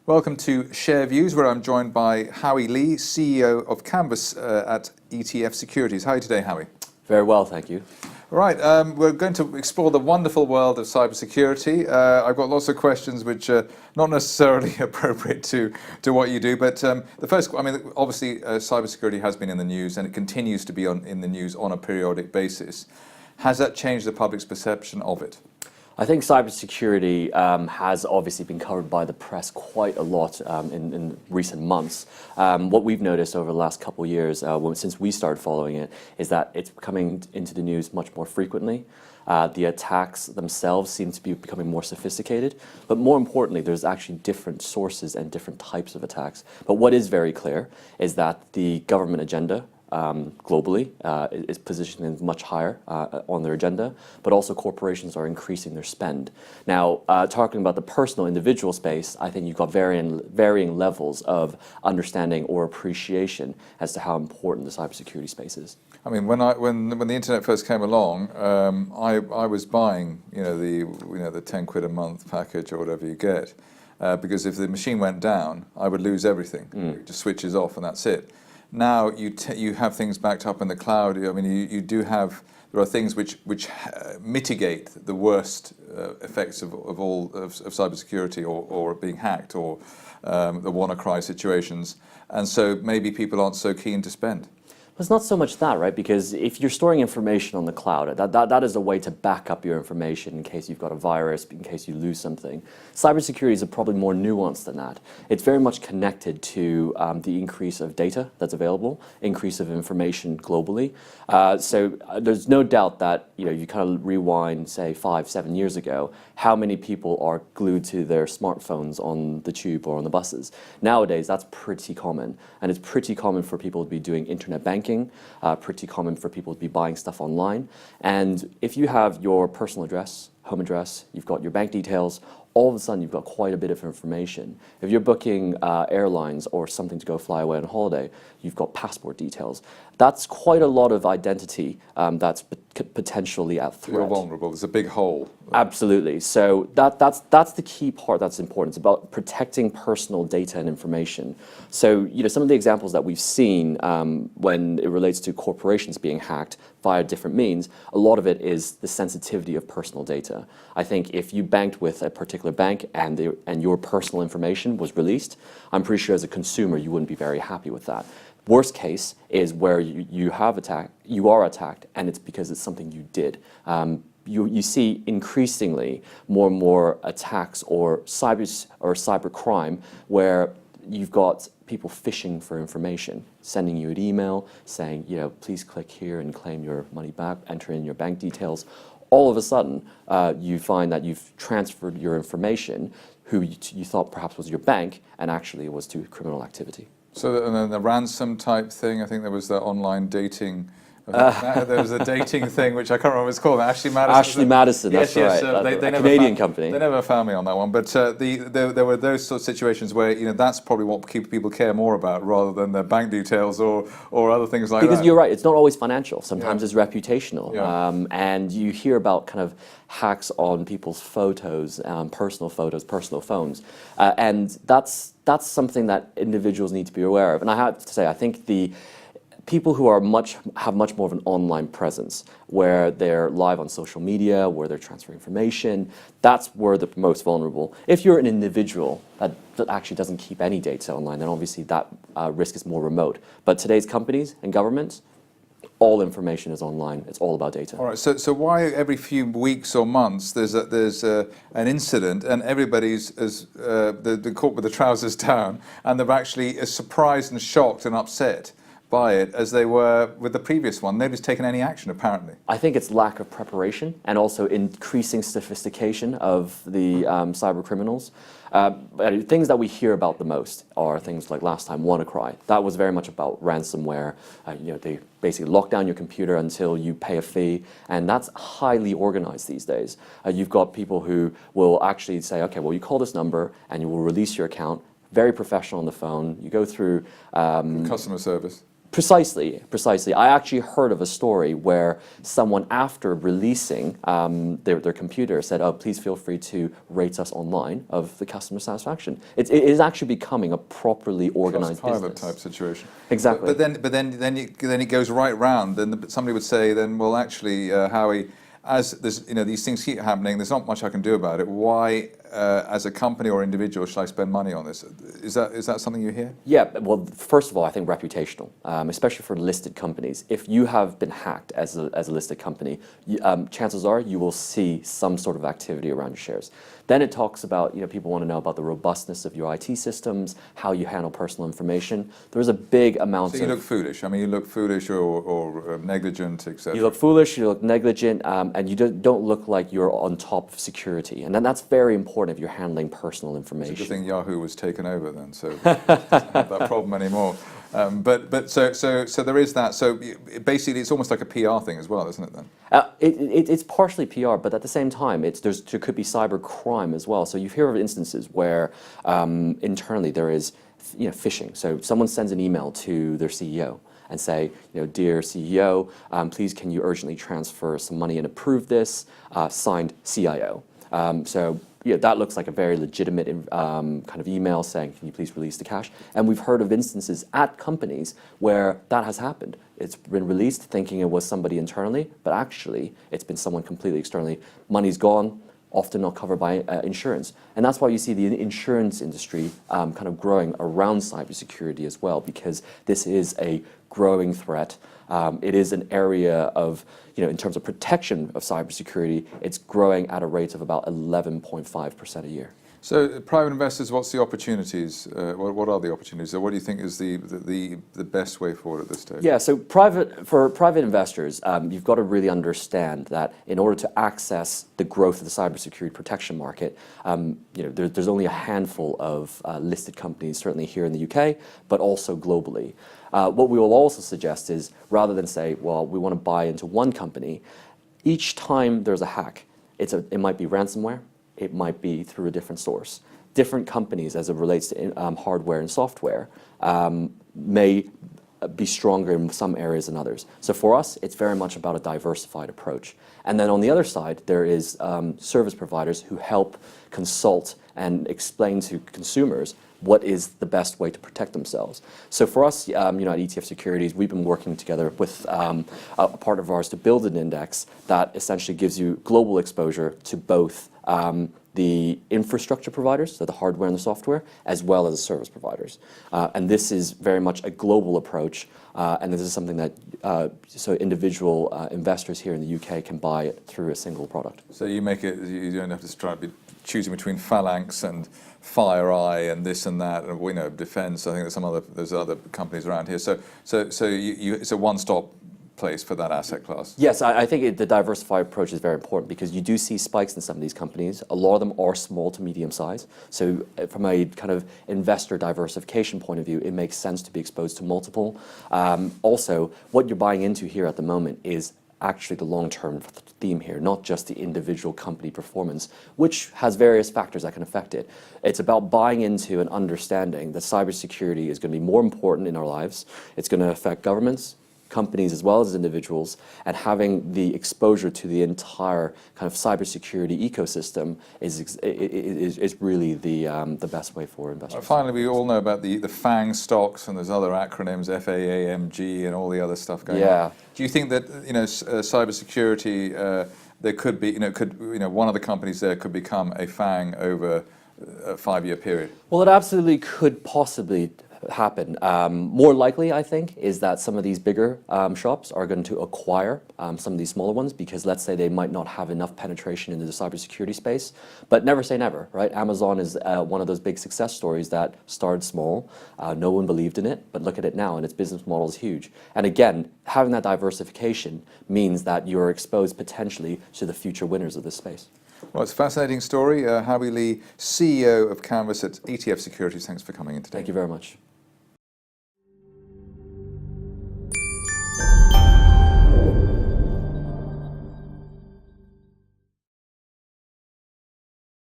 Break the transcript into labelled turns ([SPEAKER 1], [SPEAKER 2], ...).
[SPEAKER 1] Welcome to Share Views, where I'm joined by Howie Li, CEO of Canvas at ETF Securities. How are you today, Howie?
[SPEAKER 2] Very well, thank you.
[SPEAKER 1] All right, we're going to explore the wonderful world of cybersecurity. I've got lots of questions which are not necessarily appropriate to what you do, but the first, obviously cybersecurity has been in the news and it continues to be in the news on a periodic basis. Has that changed the public's perception of it?
[SPEAKER 2] I think cybersecurity has obviously been covered by the press quite a lot in recent months. What we've noticed over the last couple of years, since we started following it, is that it's coming into the news much more frequently. The attacks themselves seem to be becoming more sophisticated, but more importantly, there's actually different sources and different types of attacks. But what is very clear is that the government agenda globally is positioning much higher on their agenda, but also corporations are increasing their spend. Now, talking about the personal individual space, I think you've got varying levels of understanding or appreciation as to how important the cybersecurity space is.
[SPEAKER 1] I mean, when the internet first came along, I was buying the 10 quid a month package or whatever you get, because if the machine went down, I would lose everything. It just switches off and that's it. Now you have things backed up in the cloud. I mean, there are things which mitigate the worst effects of cybersecurity or being hacked or the WannaCry situations, and so maybe people aren't so keen to spend.
[SPEAKER 2] It's not so much that, right? Because if you're storing information on the cloud, that is a way to back up your information in case you've got a virus, in case you lose something. Cybersecurity is probably more nuanced than that. It's very much connected to the increase of data that's available, increase of information globally. So there's no doubt that you kind of rewind, say, 5-7 years ago, how many people are glued to their smartphones on the tube or on the buses. Nowadays, that's pretty common, and it's pretty common for people to be doing internet banking. Pretty common for people to be buying stuff online. And if you have your personal address, home address, you've got your bank details, all of a sudden you've got quite a bit of information. If you're booking airlines or something to go fly away on holiday, you've got passport details. That's quite a lot of identity that's potentially at threat.
[SPEAKER 1] You're vulnerable. There's a big hole.
[SPEAKER 2] Absolutely. So that's the key part that's important. It's about protecting personal data and information. So some of the examples that we've seen when it relates to corporations being hacked via different means, a lot of it is the sensitivity of personal data. I think if you banked with a particular bank and your personal information was released, I'm pretty sure as a consumer you wouldn't be very happy with that. Worst case is where you are attacked, and it's because it's something you did. You see increasingly more and more attacks or cyber crime where you've got people phishing for information, sending you an email saying, please click here and claim your money back, enter in your bank details. All of a sudden, you find that you've transferred your information, who you thought perhaps was your bank, and actually it was to criminal activity.
[SPEAKER 1] So, and then the ransom type thing, I think there was the online dating. There was a dating thing, which I can't remember what it's called. Ashley Madison.
[SPEAKER 2] Ashley Madison, that's right.
[SPEAKER 1] They
[SPEAKER 2] a Canadian company.
[SPEAKER 1] They never found me on that one. But there were those sort of situations where that's probably what people care more about, rather than their bank details or other things like that.
[SPEAKER 2] Because you're right, it's not always financial. Sometimes it's reputational.
[SPEAKER 1] Yeah.
[SPEAKER 2] And you hear about kind of hacks on people's photos, personal photos, personal phones, and that's something that individuals need to be aware of. And I have to say, I think the people who have much more of an online presence, where they're live on social media, where they're transferring information, that's where they're most vulnerable. If you're an individual that actually doesn't keep any data online, then obviously that risk is more remote. But today's companies and governments, all information is online. It's all about data.
[SPEAKER 1] All right. So why every few weeks or months there's an incident and everybody's they're caught with the trousers down, and they're actually as surprised and shocked and upset by it as they were with the previous one? Nobody's taken any action, apparently.
[SPEAKER 2] I think it's lack of preparation and also increasing sophistication of the cyber criminals. Things that we hear about the most are things like last time WannaCry. That was very much about ransomware. They basically lock down your computer until you pay a fee, and that's highly organized these days. You've got people who will actually say, okay, well, you call this number and you will release your account. Very professional on the phone. You go through
[SPEAKER 1] customer service.
[SPEAKER 2] Precisely, precisely. I actually heard of a story where someone, after releasing their computer, said, "Oh, please feel free to rate us online of the customer satisfaction." It is actually becoming a properly organized
[SPEAKER 1] Trustpilot
[SPEAKER 2] business
[SPEAKER 1] type situation.
[SPEAKER 2] Exactly.
[SPEAKER 1] Then it goes right round. Then somebody would say, "Then, well, actually, Howie, as there's, these things keep happening, there's not much I can do about it. Why, as a company or individual, should I spend money on this?" Is that something you hear?
[SPEAKER 2] Yeah, well, first of all, I think reputational, especially for listed companies. If you have been hacked as a listed company, chances are you will see some sort of activity around your shares. Then it talks about, people want to know about the robustness of your IT systems, how you handle personal information. There's a big amount of...
[SPEAKER 1] So you look foolish. I mean, you look foolish or negligent, etc.
[SPEAKER 2] You look foolish, you look negligent, and you don't look like you're on top of security. And then that's very important if you're handling personal information.
[SPEAKER 1] It's a good thing Yahoo was taken over then, so it doesn't have that problem anymore. So there is that. So basically, it's almost like a PR thing as well, isn't it then?
[SPEAKER 2] It's partially PR, but at the same time, there could be cyber crime as well. So you hear of instances where internally there is phishing. So someone sends an email to their CEO and say, "Dear CEO, please can you urgently transfer some money and approve this, signed CIO." That looks like a very legitimate kind of email saying, "Can you please release the cash?" And we've heard of instances at companies where that has happened. It's been released thinking it was somebody internally, but actually it's been someone completely externally. Money's gone, often not covered by insurance. And that's why you see the insurance industry kind of growing around cybersecurity as well, because this is a growing threat. It is an area of, in terms of protection of cybersecurity, it's growing at a rate of about 11.5% a year.
[SPEAKER 1] So private investors, what's the opportunities? What are the opportunities? Or what do you think is the best way forward at this stage?
[SPEAKER 2] Yeah, so for private investors, you've got to really understand that in order to access the growth of the cybersecurity protection market, there's only a handful of listed companies, certainly here in the UK, but also globally. What we will also suggest is, rather than say, well, we want to buy into one company, each time there's a hack, it might be ransomware, it might be through a different source. Different companies, as it relates to hardware and software, may be stronger in some areas than others. So for us, it's very much about a diversified approach. And then on the other side, there is service providers who help consult and explain to consumers what is the best way to protect themselves. So for us, at ETF Securities, we've been working together with a partner of ours to build an index that essentially gives you global exposure to both the infrastructure providers, so the hardware and the software, as well as the service providers. And this is very much a global approach, and this is something that so individual investors here in the UK can buy it through a single product.
[SPEAKER 1] So you don't have to try to be choosing between Phalanx and FireEye and this and that, and defense. I think there's other companies around here. So it's a one-stop place for that asset class.
[SPEAKER 2] Yes, I think the diversified approach is very important because you do see spikes in some of these companies. A lot of them are small to medium size. So from a kind of investor diversification point of view, it makes sense to be exposed to multiple. Also, what you're buying into here at the moment is actually the long-term theme here, not just the individual company performance, which has various factors that can affect it. It's about buying into and understanding that cybersecurity is going to be more important in our lives. It's going to affect governments, companies as well as individuals, and having the exposure to the entire kind of cybersecurity ecosystem is really the best way for investors.
[SPEAKER 1] Finally, we all know about the FAANG stocks, and there's other acronyms, FAANG, and all the other stuff going on. Do you think that cybersecurity there could be one of the companies there could become a FAANG over a 5-year period?
[SPEAKER 2] Well, it absolutely could possibly happen. More likely, I think, is that some of these bigger shops are going to acquire some of these smaller ones because, let's say, they might not have enough penetration into the cybersecurity space. But never say never, right? Amazon is one of those big success stories that started small. No one believed in it, but look at it now, and its business model is huge. And again, having that diversification means that you're exposed potentially to the future winners of this space.
[SPEAKER 1] Well, it's a fascinating story. Howie Li, CEO of Canvas at ETF Securities. Thanks for coming in today.
[SPEAKER 2] Thank you very much.